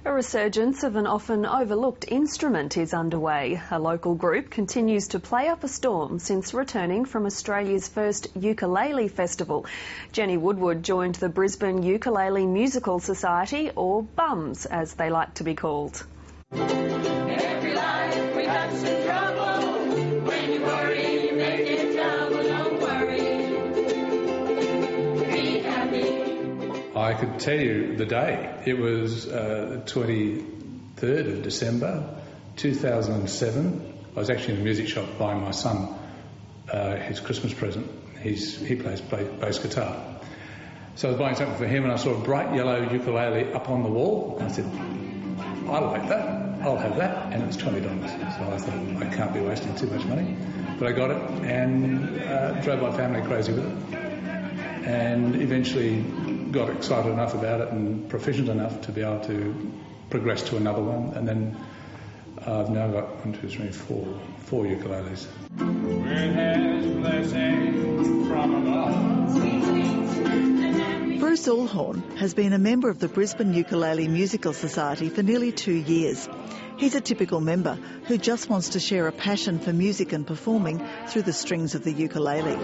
A resurgence of an often overlooked instrument is underway. A local group continues to play up a storm since returning from Australia's first ukulele festival. Jenny Woodward joined the Brisbane Ukulele Musical Society, or BUMS as they like to be called. Every life we have some trouble. When you worry, you make it double. Don't worry. Be happy. I could tell you the day. It was the 23rd of December 2007. I was actually in a music shop buying my son his Christmas present. He plays bass guitar. So I was buying something for him and I saw a bright yellow ukulele up on the wall. And I said, I like that. I'll have that. And it was $20. So I thought, I can't be wasting too much money. But I got it and drove my family crazy with it. And eventually got excited enough about it and proficient enough to be able to progress to another one. And then I've now got 4 ukuleles. Bruce Uhlhorn has been a member of the Brisbane Ukulele Musical Society for nearly 2 years. He's a typical member who just wants to share a passion for music and performing through the strings of the ukulele.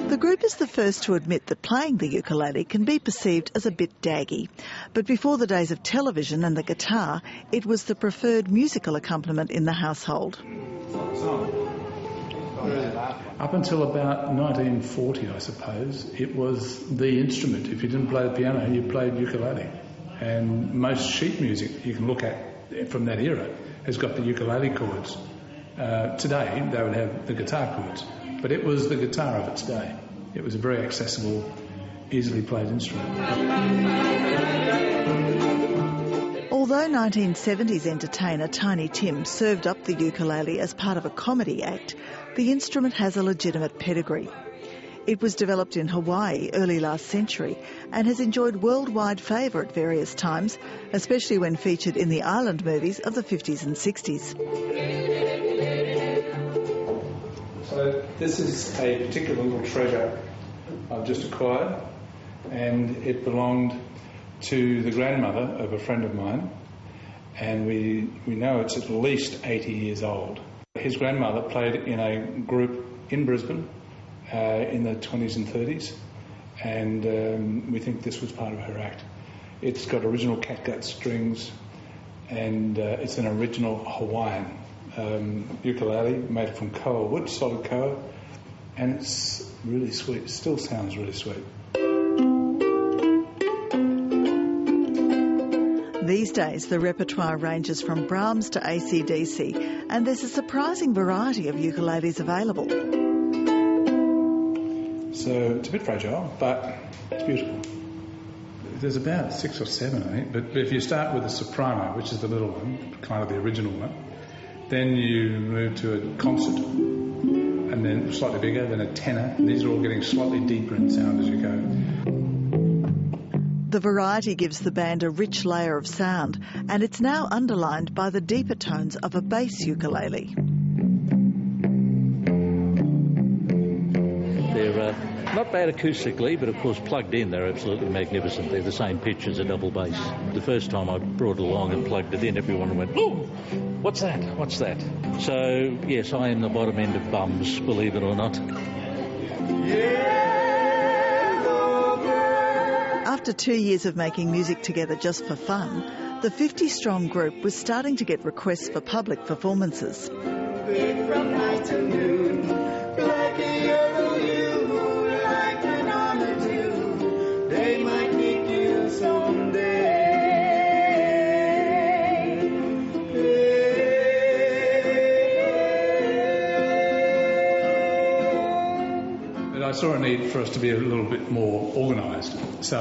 The group is the first to admit that playing the ukulele can be perceived as a bit daggy. But before the days of television and the guitar, it was the preferred musical accompaniment in the household. Up until about 1940, I suppose, it was the instrument. If you didn't play the piano, you played ukulele. And most sheet music you can look at from that era has got the ukulele chords. Today, they would have the guitar chords. But it was the guitar of its day. It was a very accessible, easily played instrument. Although 1970s entertainer Tiny Tim served up the ukulele as part of a comedy act, the instrument has a legitimate pedigree. It was developed in Hawaii early last century and has enjoyed worldwide favour at various times, especially when featured in the island movies of the 50s and 60s. So this is a particular little treasure I've just acquired, and it belonged to the grandmother of a friend of mine, and we know it's at least 80 years old. His grandmother played in a group in Brisbane in the 20s and 30s, and we think this was part of her act. It's got original catgut strings, and it's an original Hawaiian ukulele made from koa wood, solid koa, and it's really sweet. It still sounds really sweet. These days, the repertoire ranges from Brahms to AC/DC, and there's a surprising variety of ukuleles available. So it's a bit fragile, but it's beautiful. There's about 6 or 7, I think, but if you start with a soprano, which is the little one, kind of the original one, then you move to a concert, and then slightly bigger, then a tenor, and these are all getting slightly deeper in sound as you go. The variety gives the band a rich layer of sound, and it's now underlined by the deeper tones of a bass ukulele. They're not bad acoustically, but of course plugged in they're absolutely magnificent. They're the same pitch as a double bass. The first time I brought it along and plugged it in, everyone went, "Ooh, what's that? What's that?" So, yes, I am the bottom end of BUMS, believe it or not. After 2 years of making music together just for fun, the 50-strong group was starting to get requests for public performances. From night to noon, like a yellow you, like an almond dew, they might pick you someday. But I saw a need for us to be a little bit more organised. So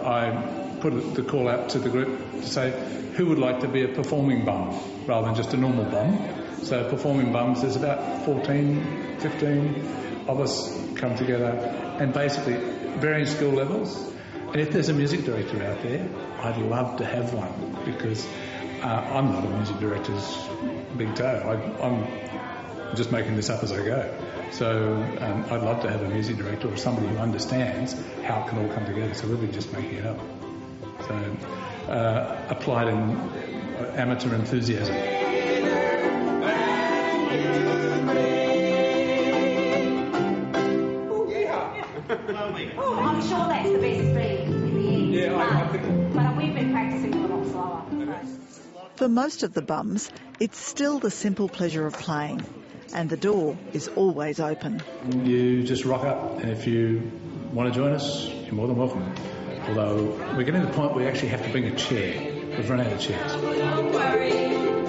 I put the call out to the group to say, who would like to be a performing bum rather than just a normal bum? So performing bums, there's about 14, 15 of us come together, and basically varying skill levels. And if there's a music director out there, I'd love to have one, because I'm not a music director's big toe. I'm just making this up as I go. So I'd love to have a music director or somebody who understands how it can all come together. So we'll be just making it up. So applied in amateur enthusiasm. I'm sure that's the best beat in the end. Yeah, I think. But we've been practising a lot slower. For most of the bums, it's still the simple pleasure of playing, and the door is always open. You just rock up, and if you want to join us, you're more than welcome. Although we're getting to the point where we actually have to bring a chair. We've run out of chairs. Don't worry.